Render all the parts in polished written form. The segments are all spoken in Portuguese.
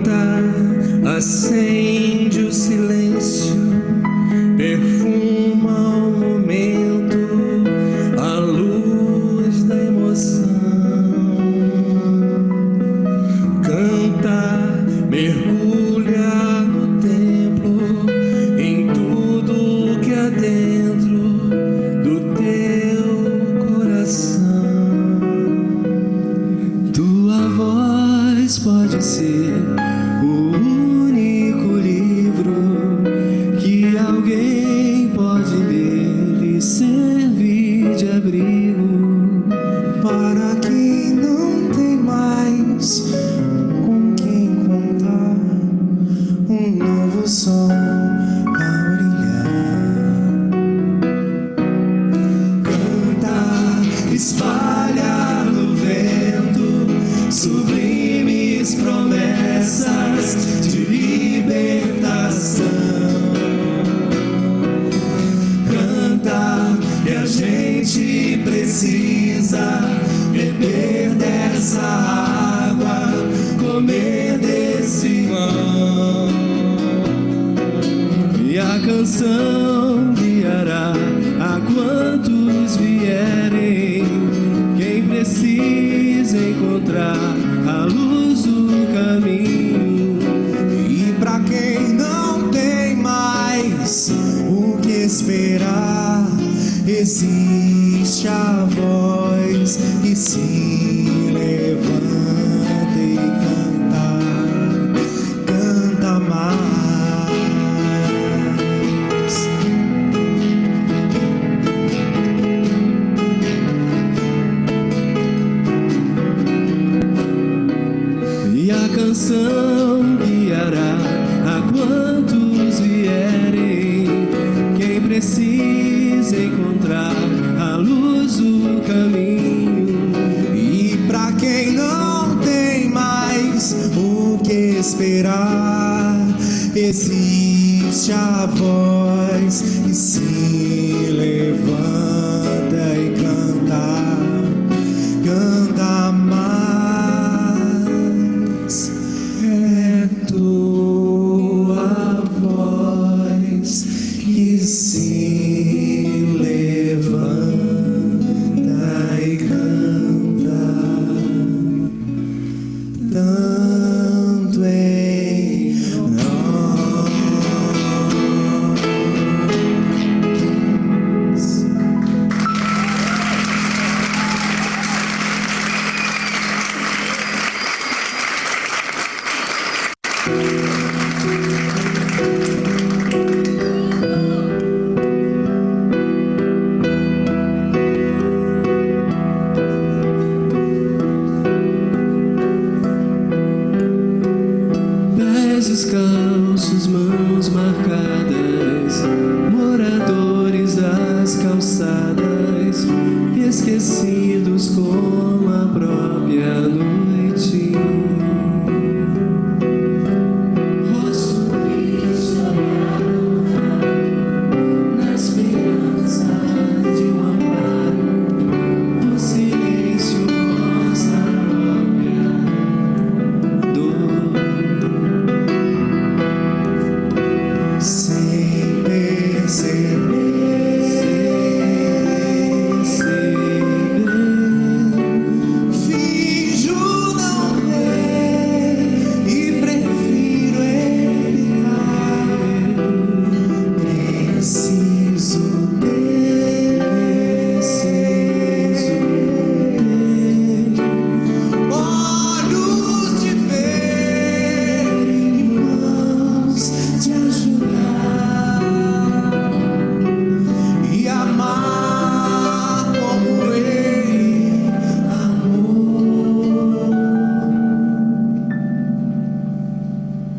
canta, acende o silêncio, perfuma o momento, a luz da emoção. Canta, mergulha no templo, em tudo que há dentro do teu coração. Tua voz pode ser o único livro que alguém pode ler e servir de abrigo para quem não tem mais com quem contar, um novo sol a brilhar. Canta, espalha no vento sublimes promessas de libertação. Canta, e a gente precisa beber dessa água, comer desse pão. E a canção guiará a quantos vierem, quem precisa encontrar a luz do caminho. E pra quem não tem mais o que esperar, existe a voz que se levanta e canta mais. E a canção guiará a quantos vierem, quem precisa encontrar a luz do caminho. E pra quem não tem mais o que esperar, existe a voz que se levanta e canta mais. É tua voz que se levanta e canta, tanto em nós. Pés descalços, mãos marcadas, moradores das calçadas, esquecidos como a própria noite. Rosto triste, na esperança de um amparo, o silêncio mostra a própria dor. Sem perceber, finjo não ver e prefiro evitar. Preciso ter olhos de ver e mãos de ajudar, e amar como ele amou.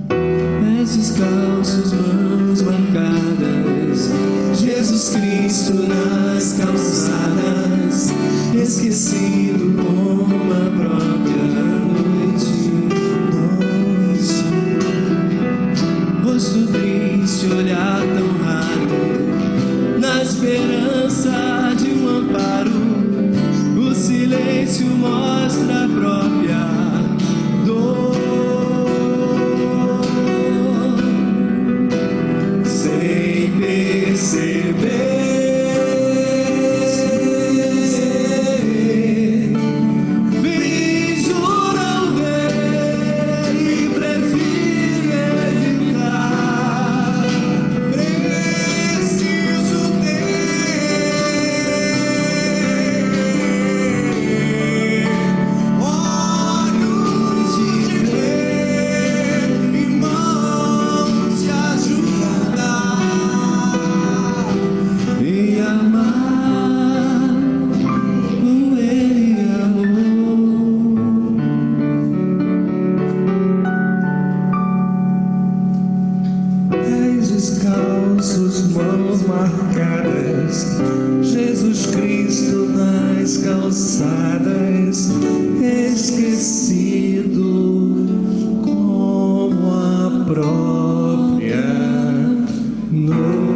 Pés descalços, mãos marcadas, Jesus Cristo nas calçadas, esquecido como a própria noite. Rosto triste, olhar tão raro, na esperança de um amparo, o silêncio mostra a própria dor. nossas mãos marcadas, Jesus Cristo nas calçadas, esquecido como a própria noite.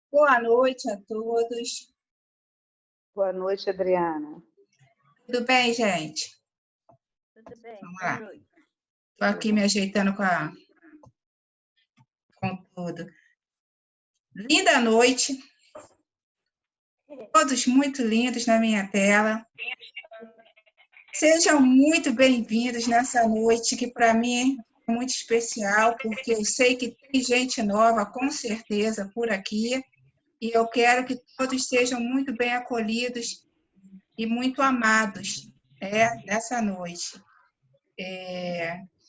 Boa noite a todos. Boa noite, Adriana. Tudo bem, gente? Tudo bem, Vamos boa lá. noite. Estou aqui me ajeitando com tudo. Linda noite. Todos muito lindos na minha tela. Sejam muito bem-vindos nessa noite, que para mim é muito especial, porque eu sei que tem gente nova, com certeza, por aqui, e eu quero que todos sejam muito bem acolhidos e muito amados nessa noite.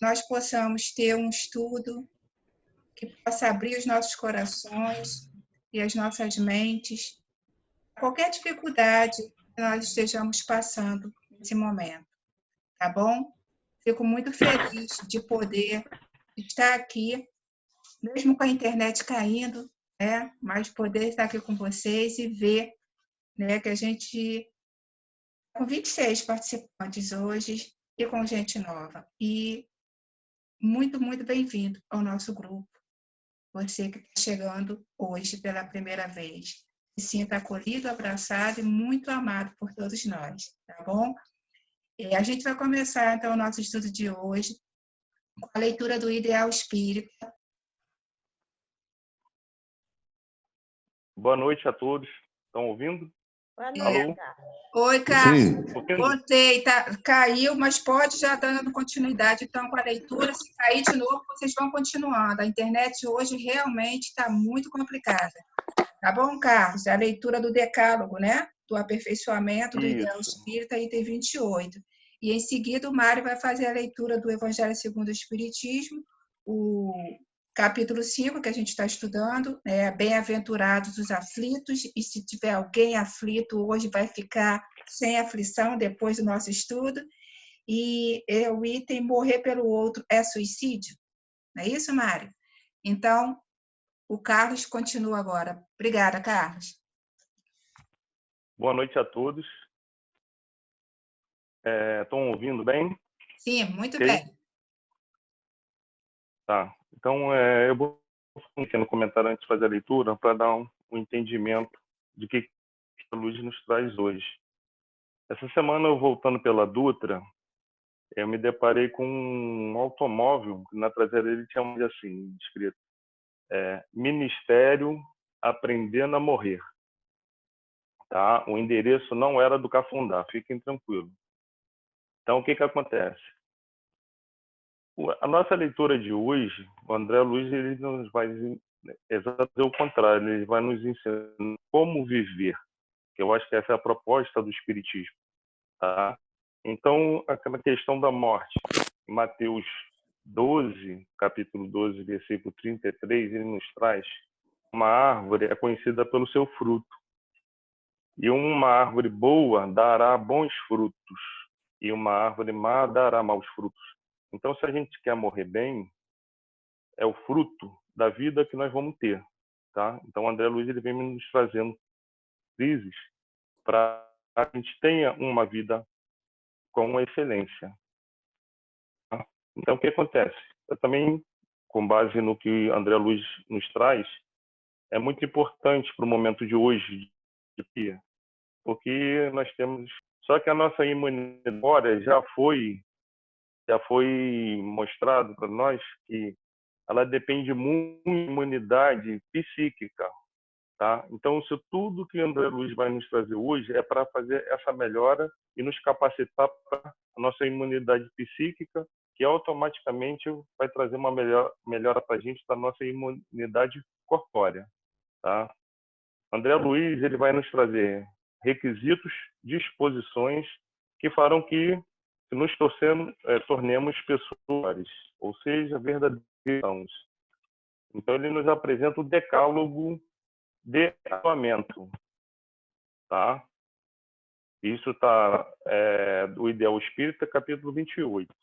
Nós possamos ter um estudo que possa abrir os nossos corações e as nossas mentes, qualquer dificuldade que nós estejamos passando nesse momento, tá bom? Fico muito feliz de poder estar aqui, mesmo com a internet caindo, mas poder estar aqui com vocês e ver, que a gente com 26 participantes hoje e com gente nova. E muito, muito bem-vindo ao nosso grupo. Você que está chegando hoje pela primeira vez. Se sinta acolhido, abraçado e muito amado por todos nós, tá bom? E a gente vai começar, então, o nosso estudo de hoje com a leitura do Ideal Espírita. Boa noite a todos. Estão ouvindo? Boa noite, Alô? Carlos. Oi, Carlos. Sim. Voltei, caiu, mas pode já dando continuidade, então, com a leitura. Se cair de novo, vocês vão continuando. A internet hoje realmente está muito complicada. Tá bom, Carlos? É a leitura do Decálogo, né? Do aperfeiçoamento do Ideal Espírita, item 28. E, em seguida, o Mário vai fazer a leitura do Evangelho segundo o Espiritismo, o capítulo 5, que a gente está estudando, Bem-aventurados os aflitos, e se tiver alguém aflito hoje vai ficar sem aflição depois do nosso estudo. E o item Morrer pelo outro é suicídio. Não é isso, Mário? Então, o Carlos continua agora. Obrigada, Carlos. Boa noite a todos. Estão ouvindo bem? Sim, muito Okay. bem. Tá. Então, eu vou no comentário antes de fazer a leitura para dar um entendimento de que a luz nos traz hoje. Essa semana, eu voltando pela Dutra, eu me deparei com um automóvel, na traseira dele tinha assim, escrito, Ministério Aprendendo a Morrer. Tá? O endereço não era do Cafundá, fiquem tranquilos. Então, o que acontece? A nossa leitura de hoje, o André Luiz, ele nos vai exatamente o contrário, ele vai nos ensinar como viver, que eu acho que essa é a proposta do Espiritismo. Tá? Então, aquela questão da morte, Mateus 12, capítulo 12, versículo 33, ele nos traz: uma árvore é conhecida pelo seu fruto, e uma árvore boa dará bons frutos, e uma árvore má dará maus frutos. Então, se a gente quer morrer bem, é o fruto da vida que nós vamos ter, tá? Então, o André Luiz ele vem nos trazendo crises para que a gente tenha uma vida com excelência. Tá? Então, o que acontece? Eu também, com base no que André Luiz nos traz, é muito importante para o momento de hoje, porque nós temos... Só que a nossa imunidade já foi mostrado para nós que ela depende muito da imunidade psíquica, tá? Então, isso tudo que André Luiz vai nos trazer hoje é para fazer essa melhora e nos capacitar para a nossa imunidade psíquica, que automaticamente vai trazer uma melhora para a gente da nossa imunidade corpórea, tá? André Luiz ele vai nos trazer requisitos, disposições que farão que nos tornemos pessoas, ou seja, verdadeiros. Então, ele nos apresenta o decálogo de atuamento, tá? Isso está do Ideal Espírita, capítulo 28.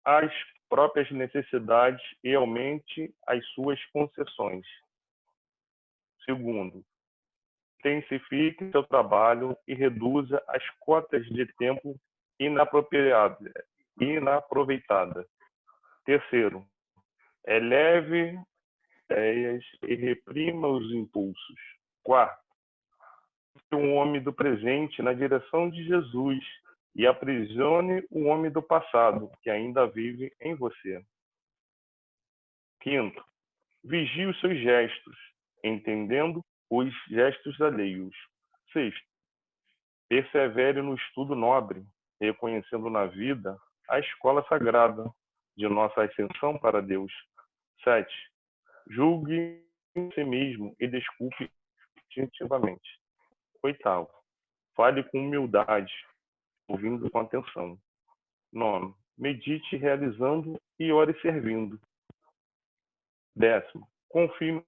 As próprias necessidades e aumente as suas concessões. Segundo, intensifique seu trabalho e reduza as cotas de tempo inaproveitada. Terceiro, eleve ideias e reprima os impulsos. Quarto, um homem do presente na direção de Jesus e aprisione o homem do passado, que ainda vive em você. Quinto, vigie os seus gestos, entendendo os gestos alheios. Sexto, persevere no estudo nobre, reconhecendo na vida a escola sagrada de nossa ascensão para Deus. 7. Julgue em si mesmo e desculpe instintivamente. 8. Fale com humildade, ouvindo com atenção. 9. Medite realizando e ore servindo. 10. Confie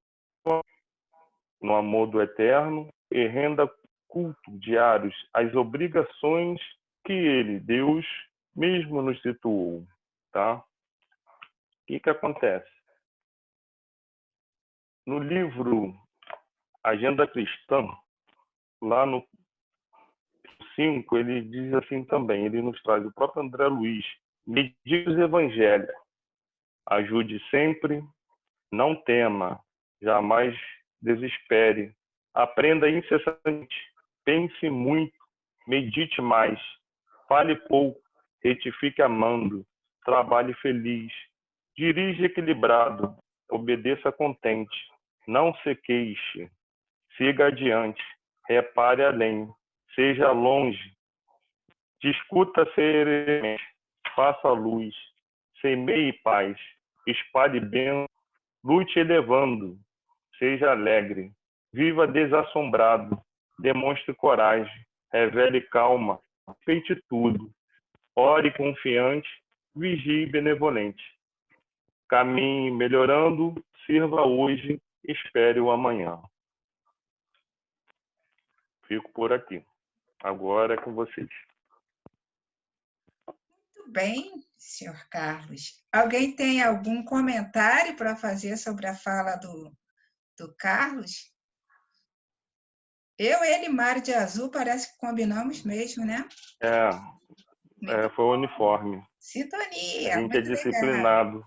no amor do Eterno e renda culto diários às obrigações que Ele, Deus, mesmo nos situou. Tá? O que acontece? No livro Agenda Cristã, lá no 5, ele diz assim também, ele nos traz o próprio André Luiz: medite os evangelhos, ajude sempre, não tema, jamais desespere, aprenda incessantemente, pense muito, medite mais, fale pouco, retifique amando, trabalhe feliz, dirige equilibrado, obedeça contente, não se queixe, siga adiante, repare além, seja longe, discuta serenamente, faça luz, semeie paz, espalhe bem, lute elevando, seja alegre, viva desassombrado, demonstre coragem, revele calma, feite tudo, ore confiante, vigie benevolente. Caminhe melhorando, sirva hoje, espere o amanhã. Fico por aqui. Agora é com vocês. Muito bem, senhor Carlos. Alguém tem algum comentário para fazer sobre a fala do Carlos? Eu, ele e Mário de Azul, parece que combinamos mesmo, né? Foi o uniforme. Sintonia, A gente é muito legal. disciplinado.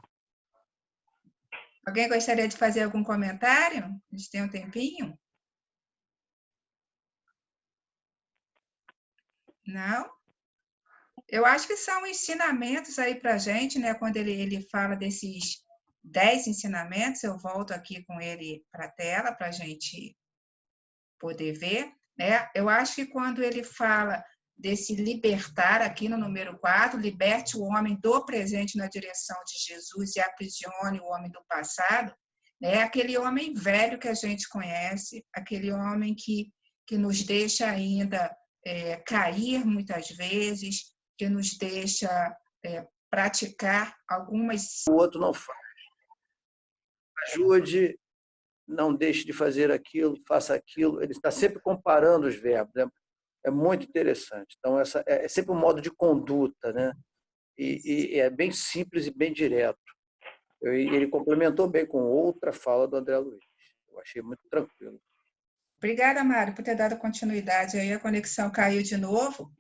Alguém gostaria de fazer algum comentário? A gente tem um tempinho? Não? Eu acho que são ensinamentos aí para a gente, né? Quando ele fala desses 10 ensinamentos, eu volto aqui com ele para a tela para a gente poder ver, né? Eu acho que quando ele fala desse libertar aqui no número 4, liberte o homem do presente na direção de Jesus e aprisione o homem do passado, né? Aquele homem velho que a gente conhece, aquele homem que nos deixa ainda cair muitas vezes, que nos deixa praticar algumas... O outro não faz. Ajude, não deixe de fazer aquilo, faça aquilo. Ele está sempre comparando os verbos. É muito interessante. Então, essa é sempre um modo de conduta, né? E é bem simples e bem direto. Ele complementou bem com outra fala do André Luiz. Eu achei muito tranquilo. Obrigada, Mário, por ter dado continuidade aí. A conexão caiu de novo.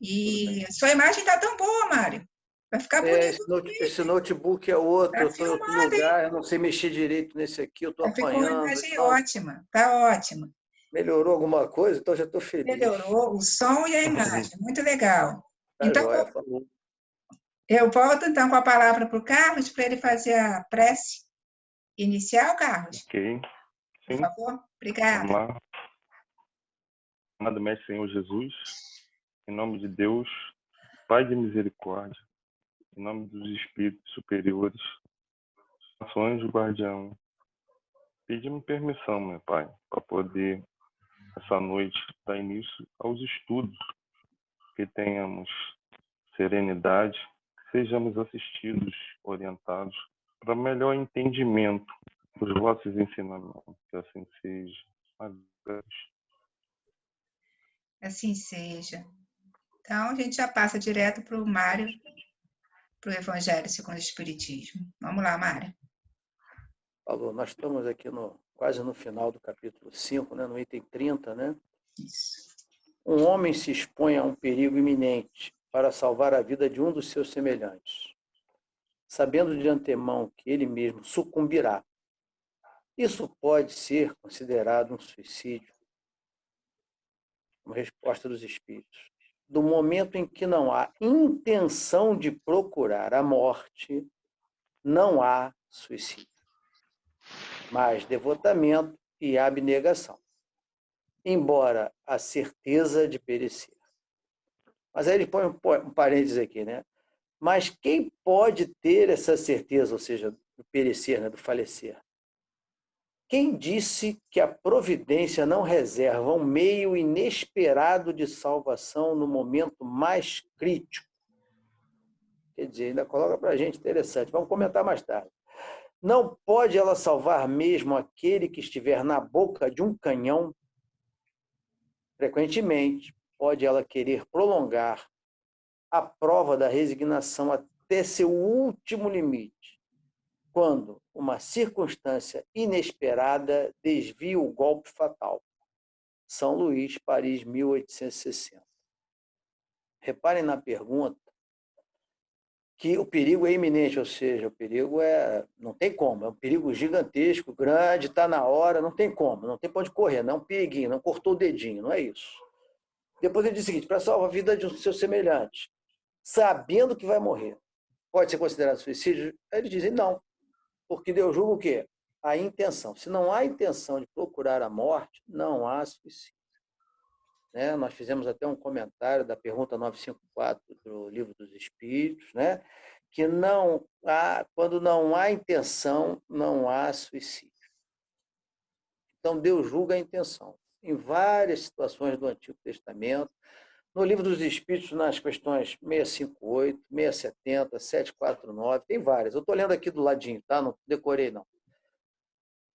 E sua imagem está tão boa, Mário. Vai ficar bonito. Esse notebook é outro, eu estou em outro lugar, eu não sei mexer direito nesse aqui, eu estou apanhando. Ficou uma imagem ótima, está ótima. Melhorou alguma coisa? Então já estou feliz. Melhorou o som e a imagem, muito legal. Tá então, joia, eu volto então com a palavra para o Carlos, para ele fazer a prece inicial, Carlos. Ok. Sim. Por favor, obrigada. Vamos lá. Amado Mestre Senhor Jesus, em nome de Deus, Pai de misericórdia, em nome dos Espíritos superiores, nosso anjo guardião, pedimos permissão, meu Pai, para poder, essa noite, dar início aos estudos, que tenhamos serenidade, que sejamos assistidos, orientados, para melhor entendimento os vossos ensinamentos, que assim seja. Amém. Assim seja. Então, a gente já passa direto para o Mário, para o Evangelho segundo o Espiritismo. Vamos lá, Mário. Falou, nós estamos aqui quase no final do capítulo 5, né, no item 30, né? Isso. Um homem se expõe a um perigo iminente para salvar a vida de um dos seus semelhantes, sabendo de antemão que ele mesmo sucumbirá. Isso pode ser considerado um suicídio? Uma resposta dos espíritos. Do momento em que não há intenção de procurar a morte, não há suicídio, mas devotamento e abnegação, embora a certeza de perecer. Mas aí ele põe um parênteses aqui, né? Mas quem pode ter essa certeza, ou seja, do perecer, né, do falecer? Quem disse que a providência não reserva um meio inesperado de salvação no momento mais crítico? Quer dizer, ainda coloca para a gente interessante. Vamos comentar mais tarde. Não pode ela salvar mesmo aquele que estiver na boca de um canhão? Frequentemente, pode ela querer prolongar a prova da resignação até seu último limite, quando uma circunstância inesperada desvia o golpe fatal. São Luís, Paris, 1860. Reparem na pergunta que o perigo é iminente, ou seja, o perigo não tem como, é um perigo gigantesco, grande, está na hora, não tem como, não tem para onde correr, não é um periguinho, não cortou o dedinho, não é isso. Depois ele diz o seguinte, para salvar a vida de um seu semelhante, sabendo que vai morrer, pode ser considerado suicídio? Aí eles dizem não, porque Deus julga o quê? A intenção. Se não há intenção de procurar a morte, não há suicídio. Né? Nós fizemos até um comentário da pergunta 954 do Livro dos Espíritos, né? Que quando não há intenção, não há suicídio. Então, Deus julga a intenção. Em várias situações do Antigo Testamento, no Livro dos Espíritos, nas questões 658, 670, 749, tem várias. Eu estou lendo aqui do ladinho, tá? Não decorei, não.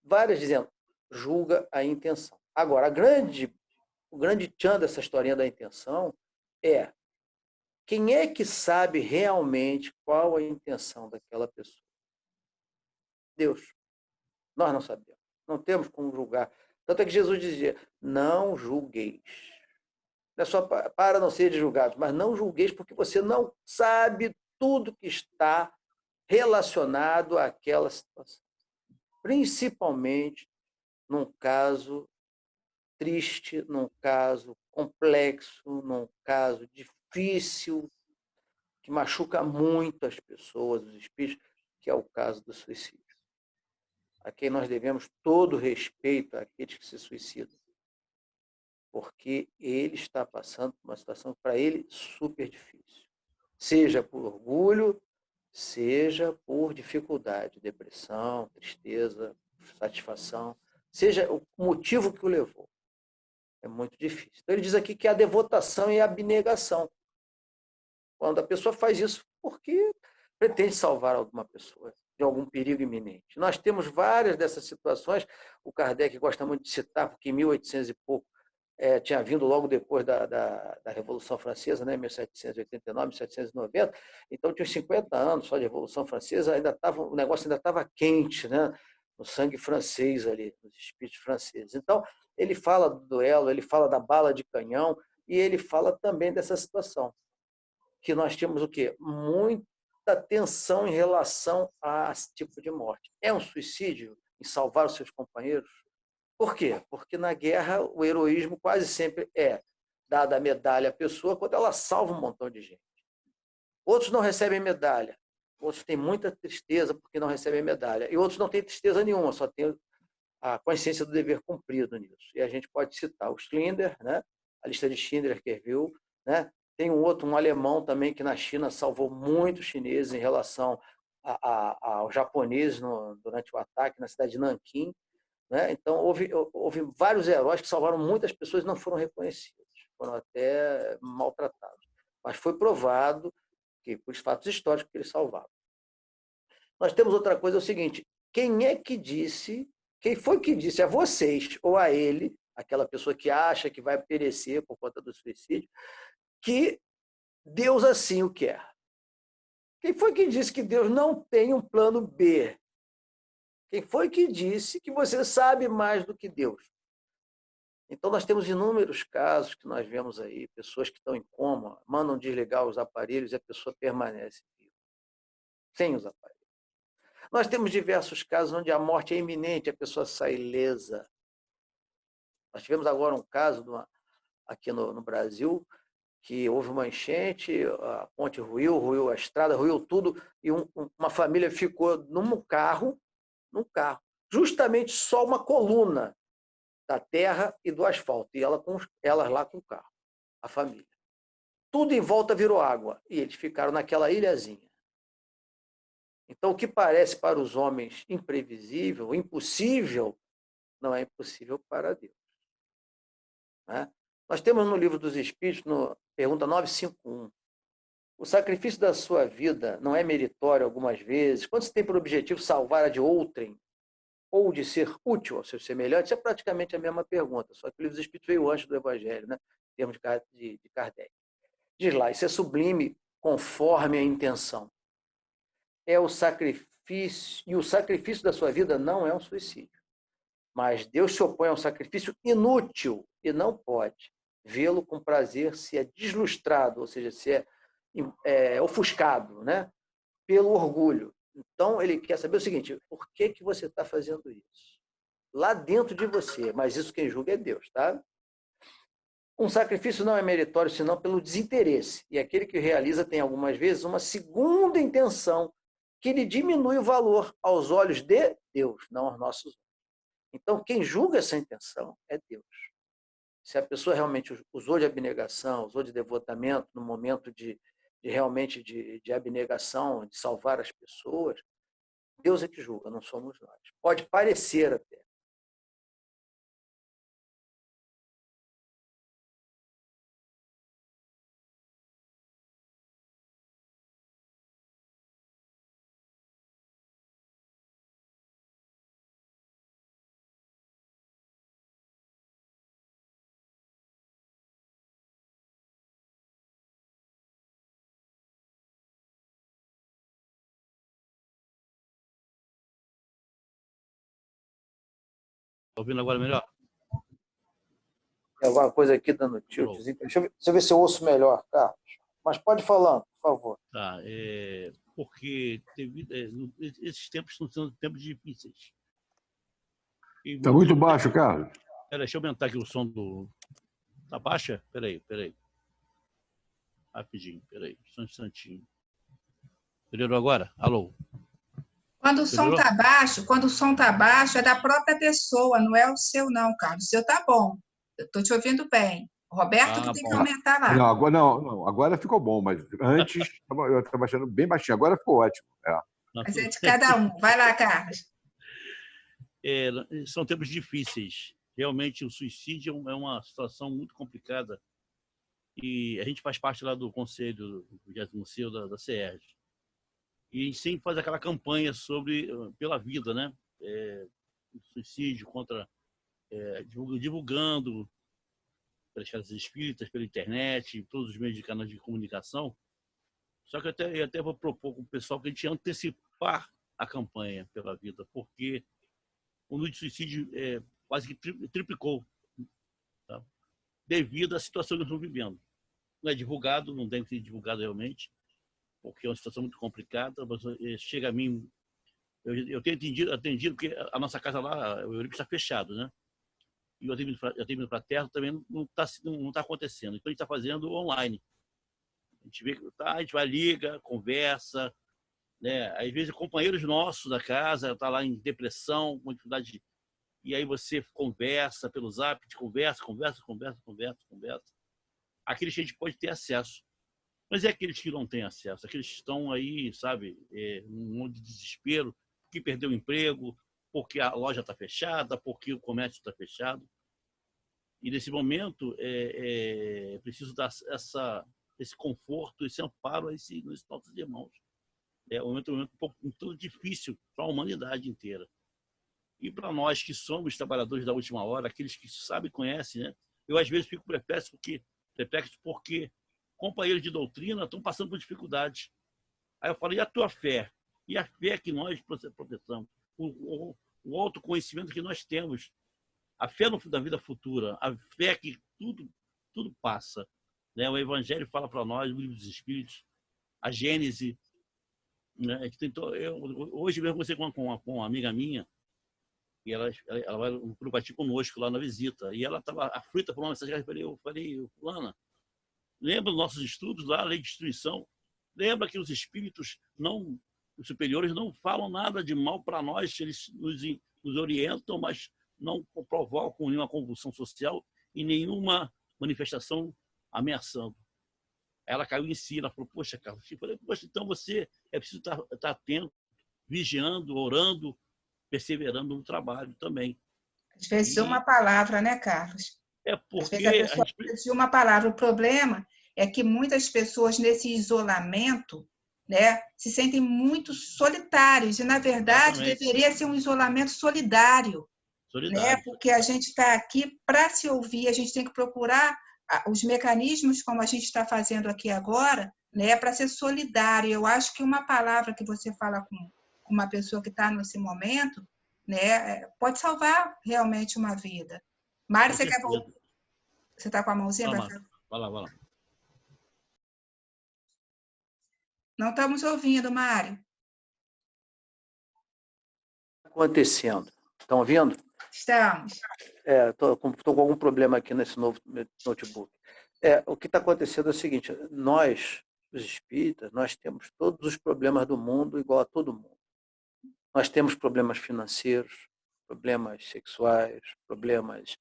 Várias dizendo, julga a intenção. Agora, o grande tchan dessa historinha da intenção é quem é que sabe realmente qual a intenção daquela pessoa? Deus. Nós não sabemos. Não temos como julgar. Tanto é que Jesus dizia, não julgueis. Não é só para não ser julgados, mas não julgueis porque você não sabe tudo que está relacionado àquela situação. Principalmente num caso triste, num caso complexo, num caso difícil, que machuca muito as pessoas, os espíritos, que é o caso do suicídio. A quem nós devemos todo respeito àqueles que se suicidam, porque ele está passando por uma situação, para ele, super difícil. Seja por orgulho, seja por dificuldade, depressão, tristeza, satisfação, seja o motivo que o levou. É muito difícil. Então, ele diz aqui que a devotação e a abnegação. Quando a pessoa faz isso porque pretende salvar alguma pessoa de algum perigo iminente. Nós temos várias dessas situações. O Kardec gosta muito de citar, porque em 1800 e pouco tinha vindo logo depois da Revolução Francesa, né, 1789, 1790, então tinha uns 50 anos só de Revolução Francesa, o negócio ainda estava quente, né, no sangue francês ali, nos espíritos franceses. Então, ele fala do duelo, ele fala da bala de canhão, e ele fala também dessa situação, que nós temos o quê? Muita tensão em relação a esse tipo de morte. É um suicídio em salvar os seus companheiros? Por quê? Porque na guerra o heroísmo quase sempre é dada a medalha à pessoa quando ela salva um montão de gente. Outros não recebem medalha, outros têm muita tristeza porque não recebem medalha, e outros não têm tristeza nenhuma, só têm a consciência do dever cumprido nisso. E a gente pode citar o Schindler, né? A lista de Schindler que viu, né? Tem um alemão também que na China salvou muitos chineses em relação aos japoneses durante o ataque na cidade de Nanquim. Né? Então, houve vários heróis que salvaram muitas pessoas e não foram reconhecidos, foram até maltratados. Mas foi provado que, por fatos históricos, que eles salvaram. Nós temos outra coisa, é o seguinte, quem é que disse, quem foi que disse a vocês ou a ele, aquela pessoa que acha que vai perecer por conta do suicídio, que Deus assim o quer? Quem foi que disse que Deus não tem um plano B? Quem foi que disse que você sabe mais do que Deus? Então, nós temos inúmeros casos que nós vemos aí, pessoas que estão em coma, mandam desligar os aparelhos e a pessoa permanece viva, sem os aparelhos. Nós temos diversos casos onde a morte é iminente, a pessoa sai ilesa. Nós tivemos agora um caso aqui no Brasil, que houve uma enchente, a ponte ruiu a estrada, ruiu tudo, e uma família ficou num carro, justamente só uma coluna da terra e do asfalto, e elas lá com o carro, a família. Tudo em volta virou água, e eles ficaram naquela ilhazinha. Então, o que parece para os homens imprevisível, impossível, não é impossível para Deus. Né? Nós temos no Livro dos Espíritos, no pergunta 951, o sacrifício da sua vida não é meritório algumas vezes, quando se tem por objetivo salvar a de outrem, ou de ser útil aos seus semelhantes, é praticamente a mesma pergunta, só que o Livro dos Espíritos veio antes do Evangelho, né? Em termos de Kardec. Diz lá, isso é sublime conforme a intenção. É o sacrifício, e o sacrifício da sua vida não é um suicídio. Mas Deus se opõe a um sacrifício inútil e não pode vê-lo com prazer se é deslustrado, ou seja, se é ofuscado, né? Pelo orgulho. Então, ele quer saber o seguinte, por que você está fazendo isso? Lá dentro de você, mas isso quem julga é Deus, tá? Um sacrifício não é meritório, senão pelo desinteresse. E aquele que o realiza tem, algumas vezes, uma segunda intenção que lhe diminui o valor aos olhos de Deus, não aos nossos olhos. Então, quem julga essa intenção é Deus. Se a pessoa realmente usou de abnegação, usou de devotamento no momento realmente de abnegação, de salvar as pessoas, Deus é que julga, não somos nós. Pode parecer até. Tá ouvindo agora melhor? Tem alguma coisa aqui dando tilt. Deixa eu ver se eu ouço melhor, Carlos. Mas pode falando, por favor. Tá, porque esses tempos estão sendo tempos difíceis. Está muito baixo, Carlos. Deixa eu aumentar aqui o som do... Tá baixa? Peraí. Rapidinho, peraí. Só um instantinho. Melhorou agora? Alô? Quando o som tá baixo, é da própria pessoa, não é o seu, não, Carlos. O seu tá bom. Eu estou te ouvindo bem. O Roberto que tem que aumentar lá. Não, agora ficou bom, mas antes eu estava achando bem baixinho, agora ficou ótimo. Mas é de cada um. Vai lá, Carlos. São tempos difíceis. Realmente, o suicídio é uma situação muito complicada. E a gente faz parte lá do Conselho do 26º da CERJ. E a gente sempre faz aquela campanha pela vida, né? O suicídio contra... divulgando pelas casas espíritas, pela internet, todos os meios de canais de comunicação. Só que eu até vou propor com o pessoal que a gente antecipar a campanha pela vida, porque o número de suicídio quase que triplicou, tá? Devido à situação que nós estamos vivendo. Não é divulgado, não deve ser divulgado realmente, porque é uma situação muito complicada. Mas chega a mim, eu tenho atendido, porque a nossa casa lá, o Eurico está fechado, né? E o atendimento para a terra também não está acontecendo. Então, a gente está fazendo online. A gente vê, a gente vai, liga, conversa, né? Às vezes, companheiros nossos da casa estão lá em depressão, com dificuldade, e aí você conversa pelo Zap, conversa. Aqueles que a gente pode ter acesso. Mas é aqueles que não têm acesso, aqueles que estão aí, sabe, num monte de desespero, que perdeu o emprego, porque a loja está fechada, porque o comércio está fechado. E, nesse momento, é preciso dar esse conforto, esse amparo a esses nossos irmãos. É um momento um pouco muito difícil para a humanidade inteira. E para nós que somos trabalhadores da última hora, aqueles que sabem e conhecem, né? Eu às vezes fico perplexo porque companheiros de doutrina estão passando por dificuldades. Aí eu falo, e a tua fé? E a fé que nós professamos? O autoconhecimento que nós temos? A fé da vida futura? A fé que tudo passa. Né? O Evangelho fala para nós, o Livro dos Espíritos, a Gênese. Né? Hoje mesmo você com uma amiga minha, e ela vai compartilhar conosco lá na visita. E ela estava aflita por uma mensagem. Eu falei, fulana, lembra dos nossos estudos lá, a lei de destruição? Lembra que os espíritos os superiores não falam nada de mal para nós, eles nos orientam, mas não provocam nenhuma convulsão social e nenhuma manifestação ameaçando. Ela caiu em si, ela falou, poxa, Carlos, eu falei, poxa, então você é preciso estar atento, vigiando, orando, perseverando no trabalho também. Às vezes uma palavra, né, Carlos? É Às porque vezes a pessoa precisa de uma palavra. O problema é que muitas pessoas nesse isolamento, né, se sentem muito solitários e, na verdade, Exatamente. deveria ser um isolamento solidário. Né? Porque a gente está aqui para se ouvir, a gente tem que procurar os mecanismos, como a gente está fazendo aqui agora, né, para ser solidário. Eu acho que uma palavra que você fala com uma pessoa que está nesse momento, né, pode salvar realmente uma vida. Mário, você quer voltar? Você está com a mãozinha? Vai lá. Não estamos ouvindo, Mário. Acontecendo. Estão ouvindo? Estamos. Estou com algum problema aqui nesse novo notebook. O que está acontecendo é o seguinte, nós, os espíritas, nós temos todos os problemas do mundo igual a todo mundo. Nós temos problemas financeiros, problemas sexuais, problemas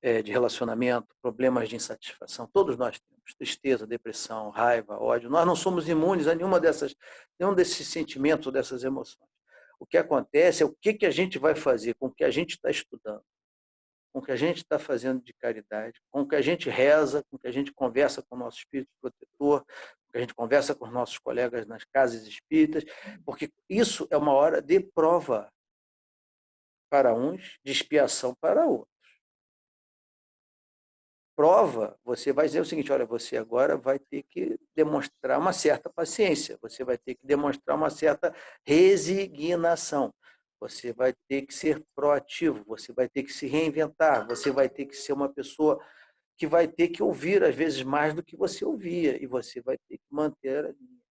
de relacionamento, problemas de insatisfação. Todos nós temos tristeza, depressão, raiva, ódio. Nós não somos imunes a nenhum desses sentimentos ou dessas emoções. O que acontece é o que a gente vai fazer com o que a gente está estudando, com o que a gente está fazendo de caridade, com o que a gente reza, com o que a gente conversa com o nosso espírito protetor, com o que a gente conversa com os nossos colegas nas casas espíritas, porque isso é uma hora de prova para uns, de expiação para outros. Prova, você vai dizer o seguinte, olha, você agora vai ter que demonstrar uma certa paciência, você vai ter que demonstrar uma certa resignação, você vai ter que ser proativo, você vai ter que se reinventar, você vai ter que ser uma pessoa que vai ter que ouvir, às vezes, mais do que você ouvia, e você vai ter que manter a linha.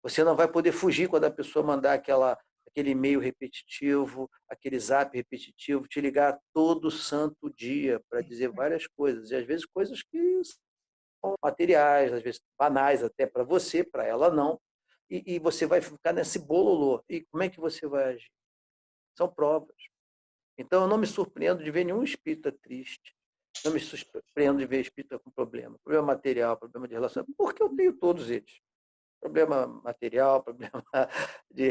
Você não vai poder fugir quando a pessoa mandar aquele e-mail repetitivo, aquele zap repetitivo, te ligar todo santo dia para dizer várias coisas, e às vezes coisas que são materiais, às vezes banais até para você, para ela não, e você vai ficar nesse bololô. E como é que você vai agir? São provas. Então, eu não me surpreendo de ver nenhum espírita triste, não me surpreendo de ver espírita com problema material, problema de relacionamento, porque eu tenho todos eles. Problema material, problema de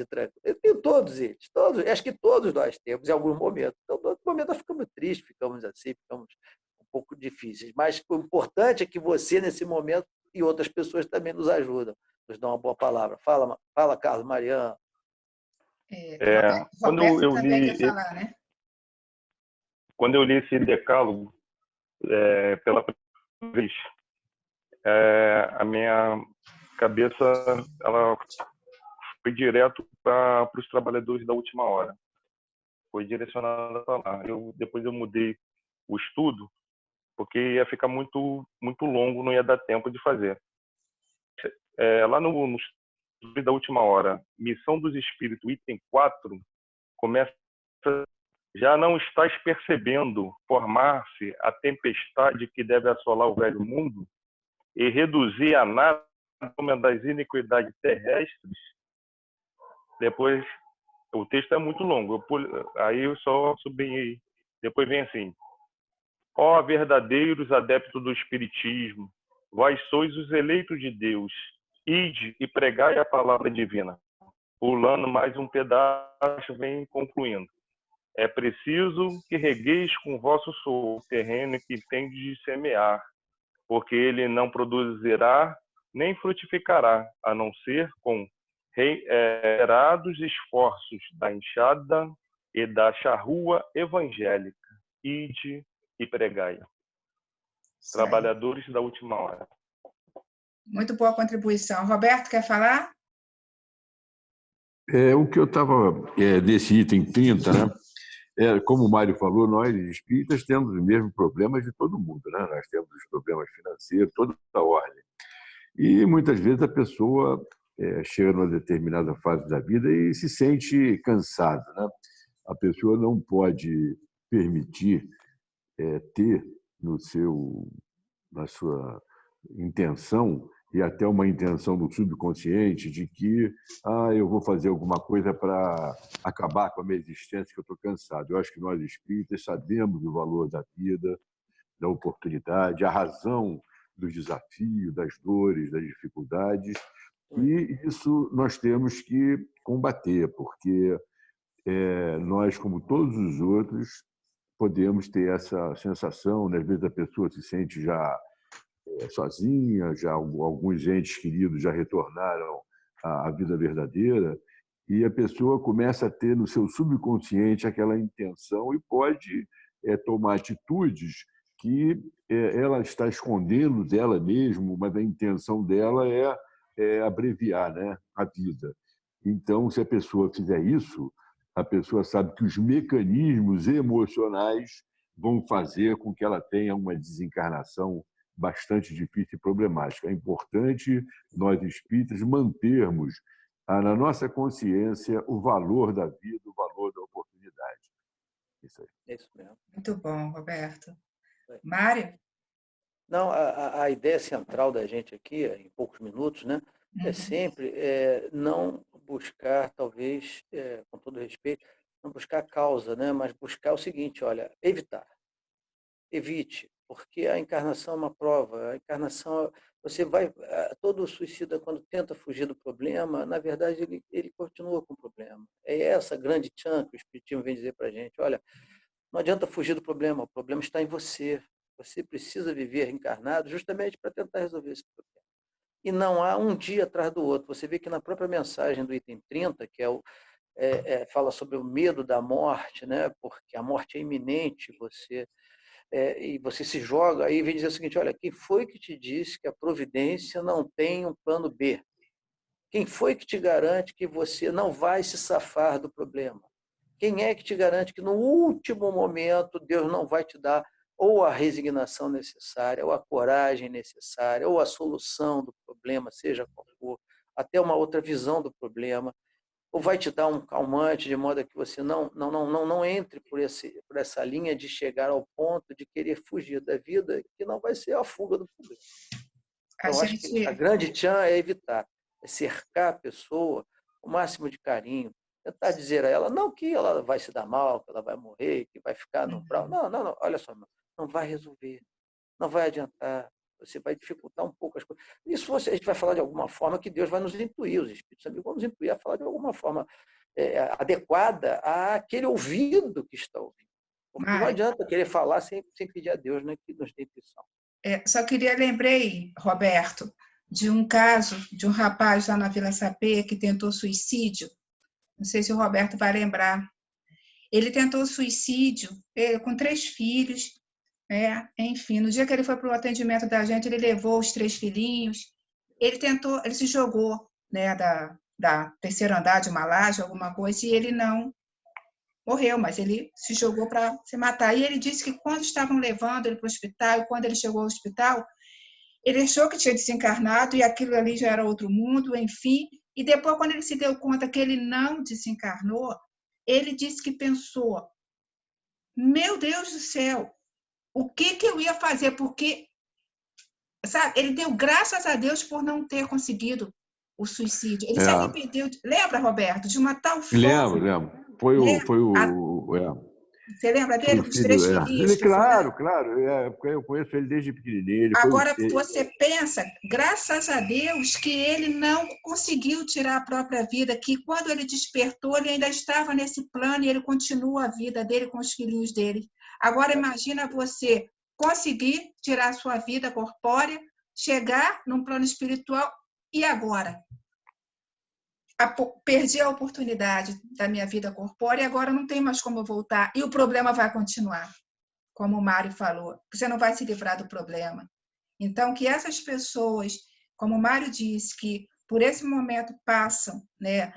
trânsito. Eu tenho todos eles, acho que todos nós temos em algum momento. Então, em algum momento nós ficamos tristes, ficamos assim, ficamos um pouco difíceis. Mas o importante é que você, nesse momento, e outras pessoas também nos ajudam, nos dão uma boa palavra. Fala Carlos, Mariana. Quando eu li, falar, né? Quando eu li esse decálogo pela primeira vez, a minha cabeça ela foi direto para os trabalhadores da última hora. Foi direcionada para lá. Depois eu mudei o estudo, porque ia ficar muito longo, não ia dar tempo de fazer. Lá no estudo da última hora, Missão dos Espíritos, item 4, começa: já não estás percebendo formar-se a tempestade que deve assolar o velho mundo e reduzir a nada uma das iniquidades terrestres? Depois, o texto é muito longo, aí eu só sublinhei. Depois vem assim: ó verdadeiros adeptos do Espiritismo, vós sois os eleitos de Deus, ide e pregai a palavra divina. Pulando mais um pedaço, vem concluindo: é preciso que regueis com o vosso suor o terreno que tendes de semear, porque ele não produzirá nem frutificará, a não ser com reiterados esforços da enxada e da charrua evangélica. Ide e pregai. Isso aí. Trabalhadores da última hora. Muito boa contribuição. Roberto, quer falar? O que eu estava desse item 30, né? Como o Mário falou, nós espíritas temos os mesmos problemas de todo mundo, né? Nós temos os problemas financeiros, toda a ordem. E muitas vezes a pessoa chega numa determinada fase da vida e se sente cansada, né? A pessoa não pode permitir ter na sua intenção, e até uma intenção no subconsciente, de que eu vou fazer alguma coisa para acabar com a minha existência, que eu estou cansado. Eu acho que nós espíritas sabemos o valor da vida, da oportunidade, a razão dos desafios, das dores, das dificuldades, e isso nós temos que combater, porque nós, como todos os outros, podemos ter essa sensação, né? Às vezes a pessoa se sente já sozinha, já alguns entes queridos já retornaram à vida verdadeira, e a pessoa começa a ter no seu subconsciente aquela intenção e pode tomar atitudes que ela está escondendo dela mesma, mas a intenção dela é abreviar, né, a vida. Então, se a pessoa fizer isso, a pessoa sabe que os mecanismos emocionais vão fazer com que ela tenha uma desencarnação bastante difícil e problemática. É importante nós espíritas mantermos na nossa consciência o valor da vida, o valor da oportunidade. Isso aí. É isso mesmo. Muito bom, Roberto. Mário? Não, a ideia central da gente aqui, em poucos minutos, né, é sempre não buscar, talvez, com todo respeito, não buscar a causa, né, mas buscar o seguinte, olha, evitar. Evite, porque a encarnação é uma prova. A encarnação, todo suicida, quando tenta fugir do problema, na verdade, ele continua com o problema. É essa grande tchan que o Espiritismo vem dizer para a gente, olha, não adianta fugir do problema, o problema está em você. Você precisa viver reencarnado justamente para tentar resolver esse problema. E não há um dia atrás do outro. Você vê que na própria mensagem do item 30, que fala sobre o medo da morte, né? Porque a morte é iminente, e você se joga, aí vem dizer o seguinte, olha, quem foi que te disse que a providência não tem um plano B? Quem foi que te garante que você não vai se safar do problema? Quem é que te garante que no último momento Deus não vai te dar ou a resignação necessária, ou a coragem necessária, ou a solução do problema, seja qual for, até uma outra visão do problema, ou vai te dar um calmante de modo que você não entre por essa linha de chegar ao ponto de querer fugir da vida, que não vai ser a fuga do problema. Então, acho que a grande tchan é evitar, é cercar a pessoa com o máximo de carinho, tentar dizer a ela, não que ela vai se dar mal, que ela vai morrer, que vai ficar no brau. Não, olha só, não vai resolver, não vai adiantar, você vai dificultar um pouco as coisas. Isso a gente vai falar de alguma forma que Deus vai nos intuir, os Espíritos Amigos vão nos intuir a falar de alguma forma adequada àquele ouvido que está ouvindo. Porque não adianta querer falar sem pedir a Deus, né, que nos dê intuição. Só lembrei, Roberto, de um caso de um rapaz lá na Vila Sapê que tentou suicídio. Não sei se o Roberto vai lembrar. Ele tentou suicídio com 3 filhos. Enfim, no dia que ele foi para o atendimento da gente, ele levou os 3 filhinhos. Ele se jogou, né, da terceiro andar de uma laje, alguma coisa, e ele não morreu, mas ele se jogou para se matar. E ele disse que quando estavam levando ele para o hospital, quando ele chegou ao hospital, ele achou que tinha desencarnado e aquilo ali já era outro mundo, enfim. E depois, quando ele se deu conta que ele não desencarnou, ele disse que pensou, meu Deus do céu, o que eu ia fazer? Porque, sabe, ele deu graças a Deus por não ter conseguido o suicídio. Ele se arrependeu. Lembra, Roberto, de uma tal forma? Lembro. Foi o Você lembra dele, dos 3 filhos? Claro. Eu conheço ele desde pequenininho. Agora, você pensa, graças a Deus, que ele não conseguiu tirar a própria vida, que quando ele despertou, ele ainda estava nesse plano e ele continua a vida dele com os filhinhos dele. Agora, imagina você conseguir tirar a sua vida corpórea chegar num plano espiritual e agora? Perdi a oportunidade da minha vida corpórea e agora não tem mais como voltar. E o problema vai continuar, como o Mário falou. Você não vai se livrar do problema. Então, que essas pessoas, como o Mário disse, que por esse momento passam, né,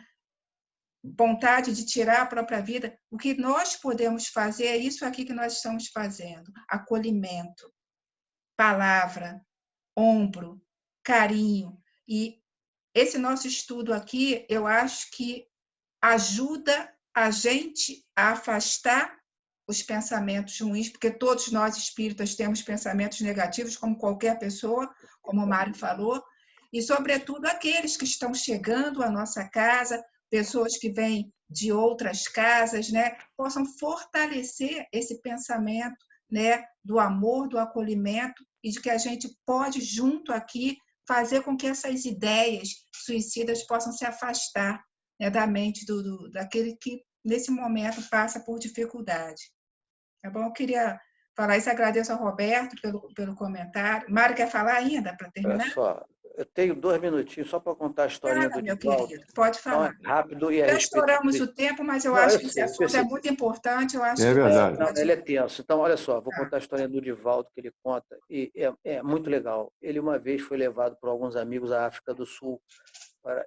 vontade de tirar a própria vida, o que nós podemos fazer é isso aqui que nós estamos fazendo: acolhimento, palavra, ombro, carinho. E esse nosso estudo aqui, eu acho que ajuda a gente a afastar os pensamentos ruins, porque todos nós espíritas temos pensamentos negativos, como qualquer pessoa, como o Mário falou, e, sobretudo, aqueles que estão chegando à nossa casa, pessoas que vêm de outras casas, né, possam fortalecer esse pensamento, né, do amor, do acolhimento, e de que a gente pode, junto aqui, fazer com que essas ideias suicidas possam se afastar, né, da mente daquele que, nesse momento, passa por dificuldade. Tá bom? Eu queria falar isso, agradeço ao Roberto pelo comentário. Mário, quer falar ainda, para terminar? Olha só, eu tenho 2 minutinhos só para contar a historinha do Meu Divaldo. querido, pode falar. Então, é rápido e a Já respeito estouramos de... o tempo, mas eu Não, acho eu que esse sei, eu assunto é percebi. muito importante. Eu acho É que verdade. Não, ele é tenso. Então, olha só, vou Tá. contar a história do Divaldo que ele conta, e é muito legal. Ele uma vez foi levado por alguns amigos à África do Sul,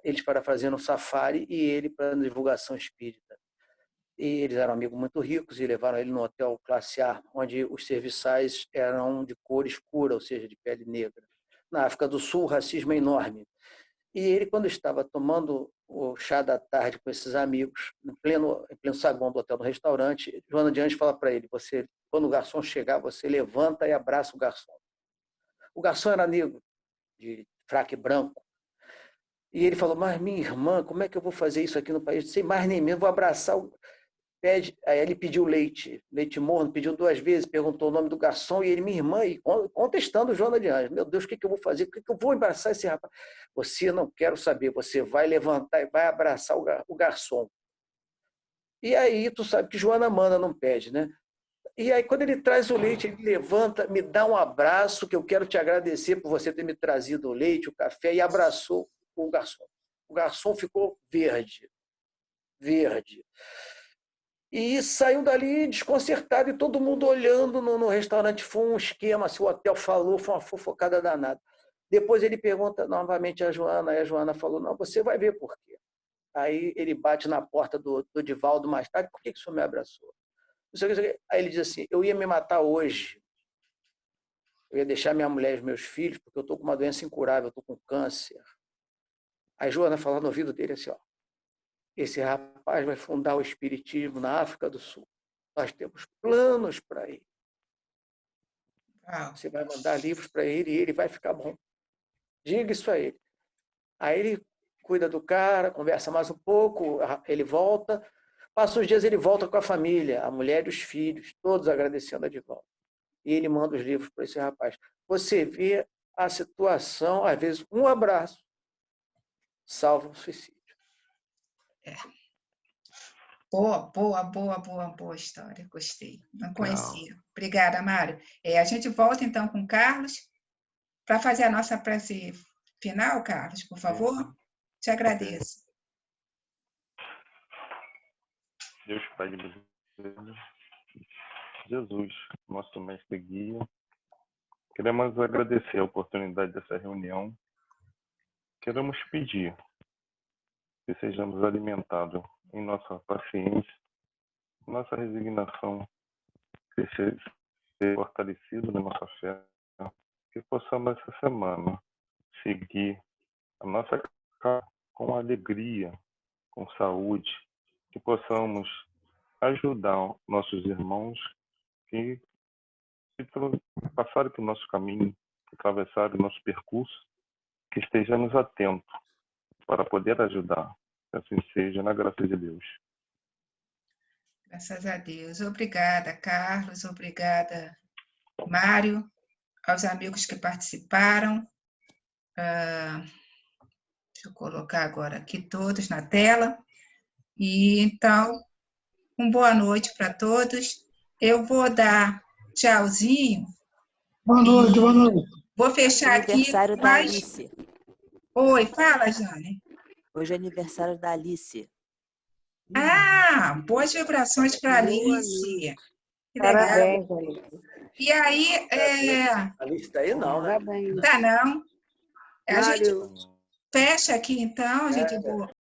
eles para fazer um safari e ele para divulgação espírita. E eles eram amigos muito ricos e levaram ele no hotel classe A, onde os serviçais eram de cor escura, ou seja, de pele negra. Na África do Sul, o racismo é enorme. E ele, quando estava tomando o chá da tarde com esses amigos, em pleno saguão do hotel, no restaurante, Joana de Anjos fala para ele: quando o garçom chegar, você levanta e abraça o garçom. O garçom era negro, de fraque branco. E ele falou: mas minha irmã, como é que eu vou fazer isso aqui no país? Sem mais nem menos, vou abraçar o... Aí ele pediu leite morno, pediu 2 vezes, perguntou o nome do garçom, e ele, minha irmã, e contestando Joana de Anjos: meu Deus, o que eu vou fazer? O que eu vou abraçar esse rapaz? Você não quero saber, você vai levantar e vai abraçar o garçom. E aí, tu sabe que Joana manda, não pede, né? E aí, quando ele traz o leite, ele levanta, me dá um abraço, que eu quero te agradecer por você ter me trazido o leite, o café, e abraçou o garçom. O garçom ficou verde. E saiu dali desconcertado, e todo mundo olhando no restaurante. Foi um esquema, se o hotel falou, foi uma fofocada danada. Depois ele pergunta novamente a Joana, e a Joana falou: não, você vai ver por quê. Aí ele bate na porta do Divaldo mais tarde: por que o senhor me abraçou? Aí ele diz assim: eu ia me matar hoje. Eu ia deixar minha mulher e os meus filhos, porque eu estou com uma doença incurável, eu estou com câncer. Aí Joana fala no ouvido dele assim: ó, esse rapaz vai fundar o espiritismo na África do Sul. Nós temos planos para ele. Você vai mandar livros para ele e ele vai ficar bom. Diga isso a ele. Aí ele cuida do cara, conversa mais um pouco, ele volta. Passa uns dias, ele volta com a família, a mulher e os filhos, todos agradecendo a Divaldo. E ele manda os livros para esse rapaz. Você vê a situação, às vezes, um abraço salva um suicídio. Boa história, gostei. Não conhecia. Obrigada, Mário. A gente volta então com o Carlos para fazer a nossa prece final, Carlos, por favor. Te agradeço. Deus Pai de misericórdia, Jesus, nosso mestre guia, queremos agradecer a oportunidade dessa reunião. Queremos pedir que sejamos alimentados em nossa paciência, nossa resignação, que seja fortalecido na nossa fé, que possamos essa semana seguir a nossa casa com alegria, com saúde, que possamos ajudar nossos irmãos que passaram pelo nosso caminho, que atravessaram o nosso percurso, que estejamos atentos para poder ajudar. Que assim seja, na graça de Deus. Graças a Deus. Obrigada, Carlos. Obrigada, Mário, aos amigos que participaram. Deixa eu colocar agora aqui todos na tela. E então, boa noite para todos. Eu vou dar tchauzinho. Boa noite. Vou fechar aqui, Aniversário da mas... Alice. Oi, fala, Jane. Hoje é aniversário da Alice. Ah, boas vibrações para Alice. Que legal. Parabéns, Alice. E aí, A lista aí não, né? Parabéns. tá não. A gente Mário. fecha aqui, então, a gente